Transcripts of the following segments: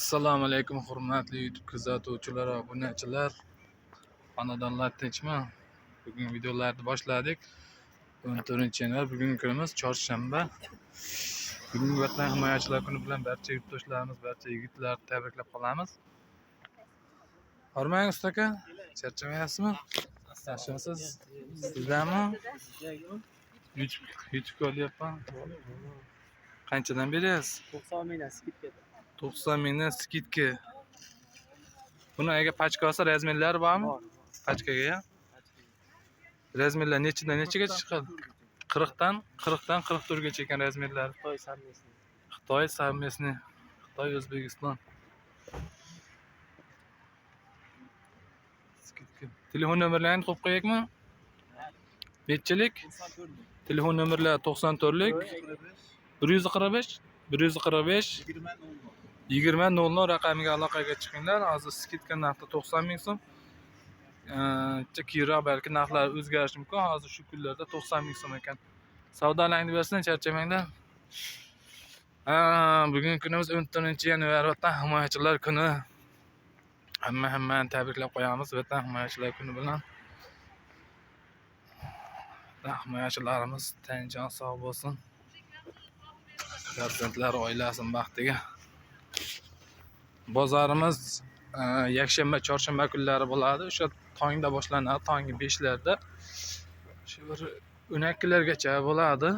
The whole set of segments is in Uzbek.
Assalomu alaykum hurmatli YouTube kuzatuvchilar va obunachilar. Xonadonlar tinchmi? Bugun videolarni boshladik. 14-yanvar bugungi kunimiz chorshanba. Bugungi Vatan himoyachilar kuni bilan barcha yurtdoshlarimiz, barcha yigitlarni tabriklab qolamiz. Hormang usta aka, charchamayapsizmi? Yaxshimisiz? Sizdami? YouTube olyapman. Qanchadan berasiz? 90 mingdan skidka. 90 mingdan skidka. Buni agar pachka olsa razmerlari bormi? Pachkaga ham. Razmerlar nechidan nechigacha chiqadi? 40dan 44 gacha ekan razmerlari. Xitoy savmesini. Xitoy O'zbekiston. Skidka. Telefon nomerlarini qo'yib qo'yaylikmi? Nechilik? Telefon nomerlari 94lik 145 20 raqamiga aloqaga chiqinglar. Hozir skidka narxi 90 ming so'm. Keyinroq balki narxlar o'zgarishi mumkin. Hozir shu kunlarda 90 ming so'm ekan. Savdolarni bersin, charchamanglar. Bugungi kunimiz 14-yanvar Vatan himoyachilar kuni. Hammani tabriklab qo'yamiz Vatan himoyachilar kuni bilan. Himoyachilarimiz tinchon sog' bo'lsin. Farzandlar oilasining baxtiga. Bozorimiz yakshanba, chorshanba kunlari bo'ladi. O'sha tongda boshlanadi, tongi 5 larda. Shu bir 12 largacha bo'ladi.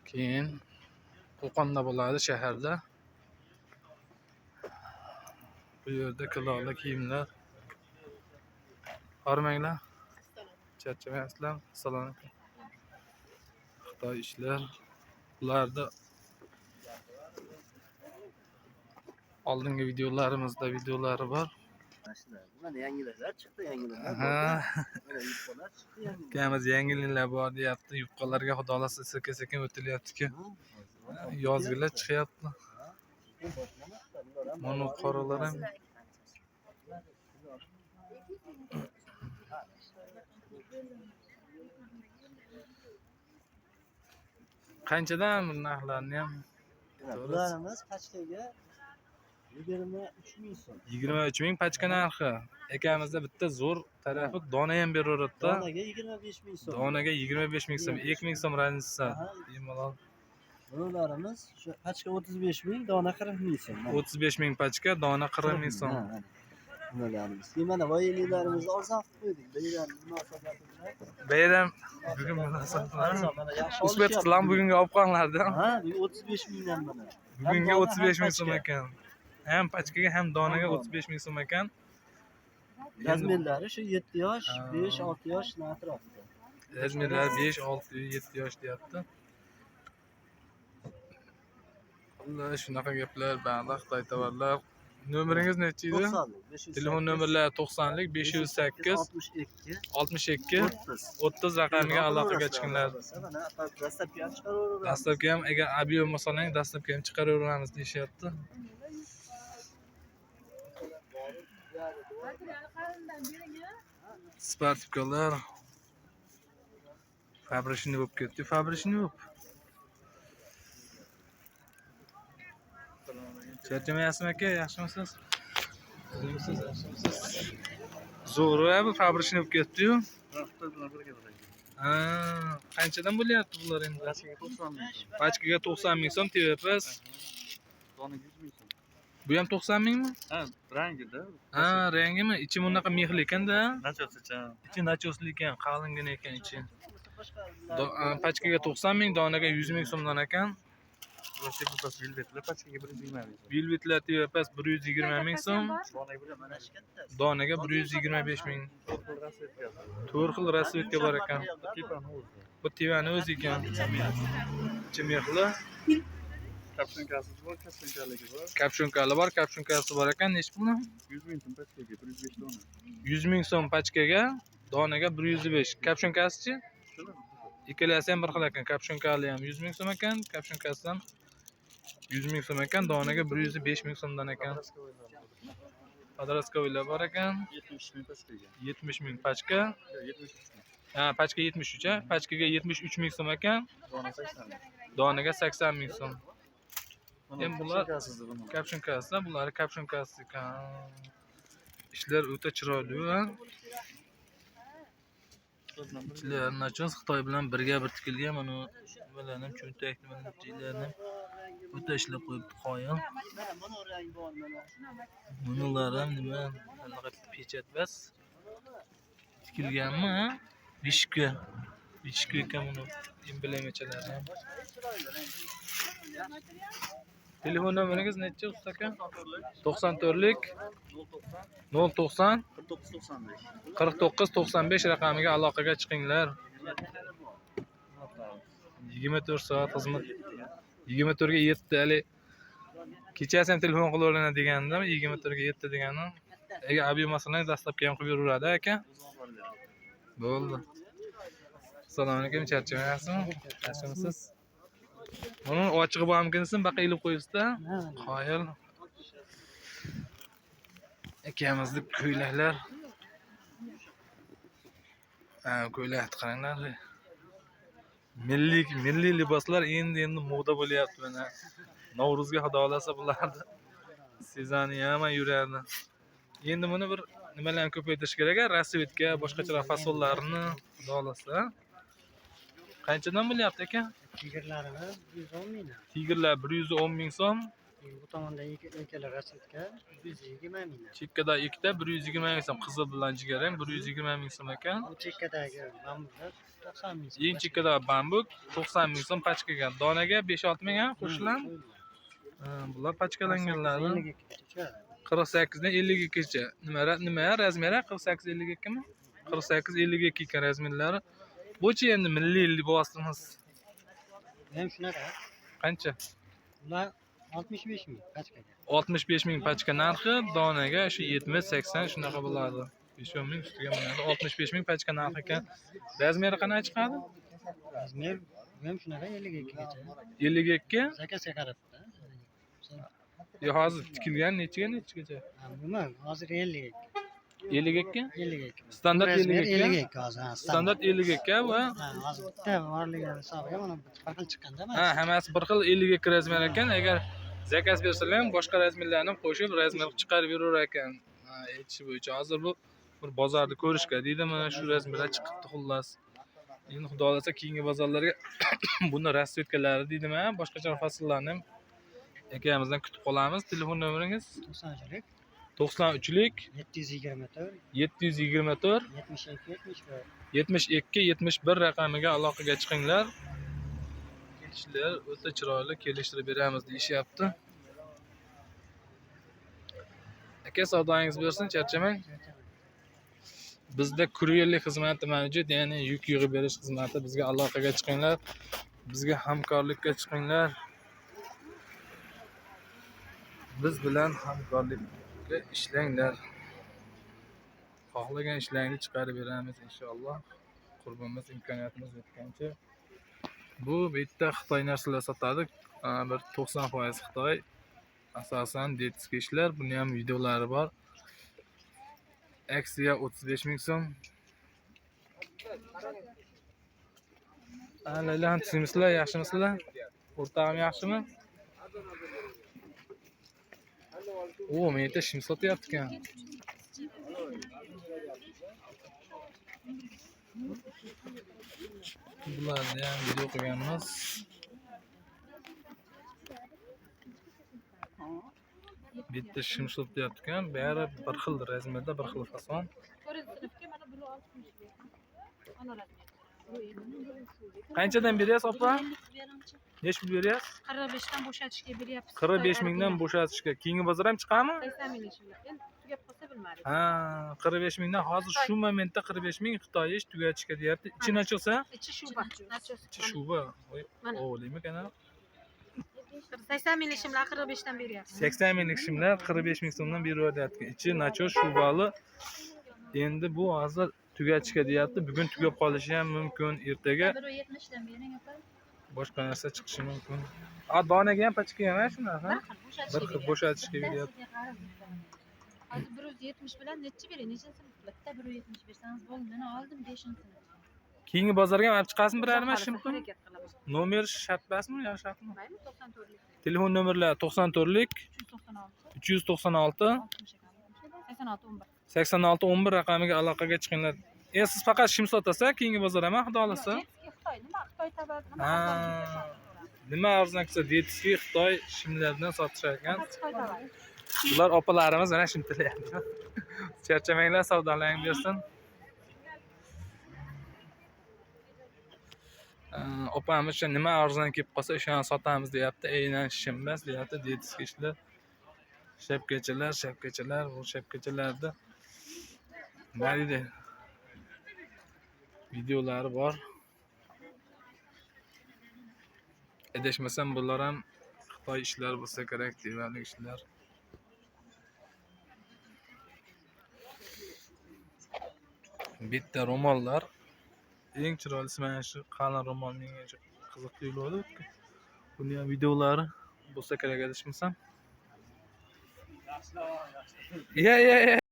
Keyin Qo'qonda bo'ladi, shaharda. Bu yerda kiloli kiyimlar. Hormanglar. Charchamayapsizlar? Assalomu alaykum. Xitoy ishlar. Ularda oldingi videolarimizda videolari bor. Mana yangiliklar chiqdi, yangiliklar. Mana yupqalar chiqdi, yangiliklar. Kamiz yangiliklar bor deyapti. Yupqalarga xudoolasa sekin o'tilyapti-ku. Yozgilar chiqyapti. Mana qoralar ham. Qanchadan bu narxlarni ham? Bularimiz pachkaga 23 ming so'm. 23 ming pachka narxi. Akamizda bitta zo'r tarafi dona ham beraveradi-da. Donaga 25 ming so'm. Donaga 25 ming so'm, 2 ming so'm razницasi. Bemalol. Bularimiz shu pachka 35 ming, dona 40 ming so'm. 35 ming pachka, dona 40 ming so'm. Bularimiz. Mana voyinlarimizni arzon qilib qo'ydik. Bayram munosabati bilan. Bayram bugun munosabati bilan. Usbet qizlar bugungi olib qo'yinglar-da. Bu 35 mingdan mana. Bugungi 35 ming so'm ekan. Hem paçkaga hem donaga 35 ming so'm ekan. Razmerlari shu 7 yosh, 5, 6 yosh atrofida. Razmerlar 5, 6, 7 yosh deyapti. Alloh shunaqa gaplar, ba'zi Xitoy tovarlar. Nomeringiz necha edi? Telefon nomerlari 90lik 508 62 30 raqamiga aloqaga chiqinglar. Dastlabki ham agar ob'yom bo'lsangiz, dastlabki ham chiqaraveramiz deyishyapti. Sportkalar fabrishni bo'lib ketdi, fabrishni bo'lib. Charchamayapsizmi aka? Yaxshimisiz? Zo'ra bu fabrishni bo'lib ketdi-yu. Qanchadan bo'lyapti bular endi? Pachkaga 90 ming so'm TVPS. Dona 100 ming so'm. Bu ham 90 mingmi? Rangida. Rangimi? Ichi bunaqa mexli ekanda. Nachoscha. Ichi nachosli ekan, qalingina ekan ichi. Pachkaga 90 ming, donaga 100 ming so'mdan ekan. Velvetlar TVPS 120 ming so'm. Donaga 125 ming. 4 xil rasvetka bor ekan. Bu tivani o'zi ekan. Ichi mexli. Kapshunkasi bor, kapshunkaligi bor. Kapshunkali bor, kapshunkasi bor ekan. Nech pulmi? 100 ming so'm pachkaga, 105 dona. 100 ming so'm pachkaga, donaga 105. Kapshunkasi-chi? Ikkalasi ham bir xil ekan. Kapshunkali ham 100 ming so'm ekan, kapshunkasi ham 100 ming so'm ekan, donaga 105 ming so'mdan ekan. Podroskovilar bor ekan. 70 ming pachkaga. 70 ming pachka. 73 ming. Pachka 73 a. Pachkaga 73 ming so'm ekan. Dona 80 ming. Donaga 80 ming so'm. Endi bular kapshunkasi, bular kapshunkasi ekan. İşler o'ta chiroyli va ichlar nachos Xitoy bilan birga bir tikilgan. Mana nimalarni ham cho'ntakni mana jilarni o'ta ishlab qo'yibdi qoyil. Bular ham nima? Allaqay pechat bas. Tikilganmi? Beshikka. Beshikka ekan buni. Emblemachalar ham. Telefon nomeringiz necha usta aka? 94lik 090 49 95 raqamiga aloqaga chiqinglar. 24 soat xizmat. 24 ga 7 hali kechasi ham telefon qilaveradi degandim. 24 ga 7 deganim. Agar obyemasini dastlabki ham qilib yuraveradi aka. Bo'ldi. Assalomu alaykum, charchamayapsizmi? Yaxshimisiz? Buni ochig'i bormikinsin, baqa ilib qo'yibsiz-da. Qoyil. Akamizni ko'ylaklar. Ko'ylakni qaranglar. Milliy liboslar endi moda bo'lyapti mana. Navro'zga xudolasa bularni. Sezani ham yuradi. Endi buni bir nimalarni ko'paytirish kerak, rasvetka, boshqacha fasollarini xudolasa. Qanchadan bo'lyapti aka? Tigerlarni 110 ming. Tigerlar 110 ming so'm. Bu tomonda ikkala rasvetka 120 ming. Chekkada ikkita 120 ming so'm, qizil bilan jigarrang 120 ming so'm ekan. Bu chekkadagi bambuklar 90 ming. Eng chekkadagi bambuk 90 ming so'm pachkaga. Donaga 5-6 ming ham qo'shiladi. Bular pachkalanganlar. 48 dan 52 gacha. Nima razmeri? 48 52 mi? 48 52 ekan razmerlari. Bu-chi endi milliy libosimiz. Ham shunaqa. Qancha? Ular 65 ming pachkaga. 65 ming pachka narxi, donaga shu 70-80 shunaqa bo'ladi. 5 ming ustiga bo'ladi. 65 ming pachka narxi ekan. Razmeri qanaqa chiqadi? Razmer ham shunaqa 52 gacha. 52? Zakasga qarabda. Yo hozir tikilgan nechigacha? Nima? Hozir 52. 52? 52. Standart 52. 52 hozir. Standart 52 va hozir bitta borligi hisobiga mana bir xil chiqqanda. hammasi bir xil 52 razmer ekan. Agar zakaz bersalar ham boshqa razmerlarni ham qo'shib razmer chiqarib berar ekan. Aytish bo'yicha hozir bu bir bozorda ko'rishga deydi, mana shu razmerlar chiqibdi xullas. Endi xudo xolasa keyingi bozorlarga buni rasvetkalari deydimi, boshqacha fasllarni ham akamizdan kutib qolamiz. Telefon nomeringiz 93lik 93lik 724 724 72 71 raqamiga aloqaga chiqinglar. Kelishlar o'ta chiroyli, kelishtirib beramiz deyishyapti. Aka savdoingiz bersin, charchamang. Bizda kuryerlik xizmati mavjud, ya'ni yuk yig'ib berish xizmati. Bizga aloqaga chiqinglar. Bizga hamkorlikka chiqinglar. Biz bilan hamkorlikka ishlanglar. Xohlagan ishlaringizni chiqarib beramiz inshaalloh. Qurbimiz imkoniyatimiz yetgancha. Bu bitta Xitoy narsalar sotadi. Bir 90% Xitoy. Asosan detskiy ishlar, buni ham videolari bor. Aksiya 35 ming so'm. Alaylar, sizlar yaxshimisizlar? O'rtog'im yaxshimi? Menda shim sotyapti ekan. Bularni ham video qilganmiz. Bitta shim sotyapti ekan, bari bir xil razmerda, bir xil fason. Qanchadan beryapsiz opa? Necha pul beryapsiz? 45 dan bo'shatishga beryapsiz. 45 mingdan bo'shatishga. Keyingi bozor ham chiqadimi? 80 ming ishimlar. Endi tugab qolsa bilmadik. 45 mingdan hozir shu momentda 45 ming Xitoy ish tugatishga deyapti. Ichi nachosa? Ichi shuba. Ichi shuba. Mana. O'laymi kana? 80 ming ishimlar 45 dan beryapsiz. 80 minglik shimlar 45 ming so'mdan beryapti. Ichi nachos shubali. Endi bu hozir tugatishga deyapti. Bugun tugab qolishi ham mumkin, ertaga 170 dan bering aka. boshqa narsa chiqishi mumkin. Donaga ham pachkaga ham shunaqa. Bir xil bo'shatishga beryapti. Hozir 170 bilan necha bering? Nechinchini? Bitta 170 bersangiz bo'ldi. Mana oldim 5-sini. Keyingi bozorga ham olib chiqasizmi birarmi Harakat shimni? qilaman. Nomer shart emasmi yo shartmi? Mayli, 94lik. Telefon nomerlari 94lik 396 396 86 11. 86 11 raqamiga aloqaga chiqinglar. Siz faqat shim sotasiz, keyingi bozor emas, xudo xolasa. Xitoy nima Xitoy tabaq nima Ha. arzon Nima arzon kelsa, deytski Xitoy shimlardan sotishar ekan. Xitoy tabaq. Bular opalarimiz mana shim tilayapti. Charchamanglar, savdolaring bersin. Opamiz nima arzon kelib qolsa, o'shani sotamiz deyapti. Aynan shim emas deyapti, deytski ishlar. Shapkachalar, bu shapkachalarda nima deydi? Videolari bor. Adashmasam bular ham Xitoy ishlar bo'lsa kerak, devali ishlar. Bitta ro'mollar. Eng chiroylisi mana shu qalin ro'mol menga qiziq tuyuladi. Buni ham videolari bo'lsa kerak adashmasam. Ya.